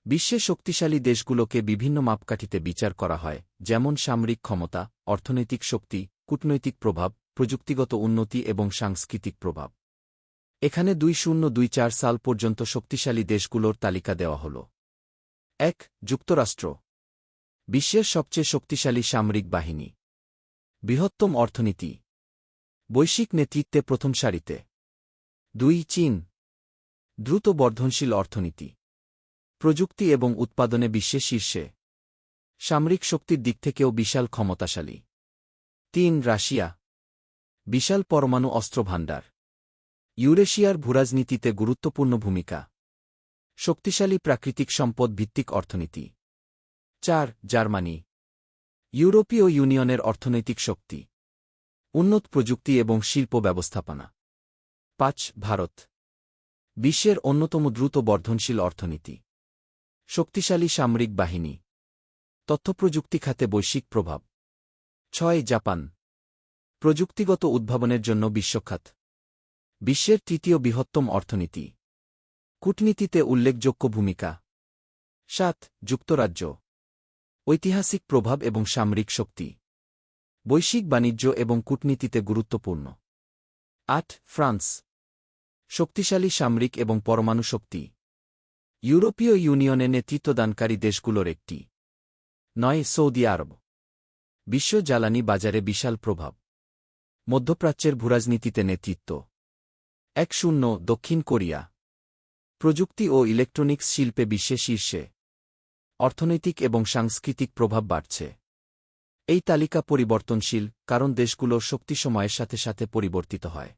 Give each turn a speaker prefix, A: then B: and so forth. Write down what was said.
A: বিশ্বের শক্তিশালী দেশগুলোকে বিভিন্ন মাপকাঠিতে বিচার করা হয়, যেমন সামরিক ক্ষমতা, অর্থনৈতিক শক্তি, কূটনৈতিক প্রভাব, প্রযুক্তিগত উন্নতি এবং সাংস্কৃতিক প্রভাব। এখানে 2024 সাল পর্যন্ত শক্তিশালী দেশগুলোর তালিকা দেওয়া হল। ১. যুক্তরাষ্ট্র। বিশ্বের সবচেয়ে শক্তিশালী সামরিক বাহিনী। বৃহত্তম অর্থনীতি। বৈশ্বিক নেতৃত্বে প্রথম সারিতে। ২. চীন। দ্রুত বর্ধনশীল অর্থনীতি। প্রযুক্তি এবং উৎপাদনে বিশ্বের শীর্ষে। সামরিক শক্তির দিক থেকেও বিশাল ক্ষমতাশালী। ৩. রাশিয়া। বিশাল পরমাণু অস্ত্র ভাণ্ডার। ইউরেশিয়ার ভূরাজনীতিতে গুরুত্বপূর্ণ ভূমিকা। শক্তিশালী প্রাকৃতিক সম্পদ ভিত্তিক অর্থনীতি। ৪. জার্মানি। ইউরোপীয় ইউনিয়নের অর্থনৈতিক শক্তি। উন্নত প্রযুক্তি এবং শিল্প ব্যবস্থাপনা। ৫. ভারত। বিশ্বের অন্যতম দ্রুত বর্ধনশীল অর্থনীতি। শক্তিশালী সামরিক বাহিনী। তথ্যপ্রযুক্তি খাতে বৈশ্বিক প্রভাব। ৬. জাপান। প্রযুক্তিগত উদ্ভাবনের জন্য বিশ্বখ্যাত। বিশ্বের তৃতীয় বৃহত্তম অর্থনীতি। কূটনীতিতে উল্লেখযোগ্য ভূমিকা। ৭. যুক্তরাজ্য। ঐতিহাসিক প্রভাব এবং সামরিক শক্তি। বৈশ্বিক বাণিজ্য এবং কূটনীতিতে গুরুত্বপূর্ণ। ৮. ফ্রান্স। শক্তিশালী সামরিক এবং পরমাণু শক্তি। ইউরোপীয় ইউনিয়নে নেতৃত্বদানকারী দেশগুলোর একটি। ৯. সৌদি আরব। বিশ্ব জ্বালানি বাজারে বিশাল প্রভাব। মধ্যপ্রাচ্যের ভূরাজনীতিতে নেতৃত্ব। ১০. দক্ষিণ কোরিয়া। প্রযুক্তি ও ইলেকট্রনিক্স শিল্পে বিশ্বে শীর্ষে। অর্থনৈতিক এবং সাংস্কৃতিক প্রভাব বাড়ছে। এই তালিকা পরিবর্তনশীল, কারণ দেশগুলোর শক্তি সময়ের সাথে সাথে পরিবর্তিত হয়।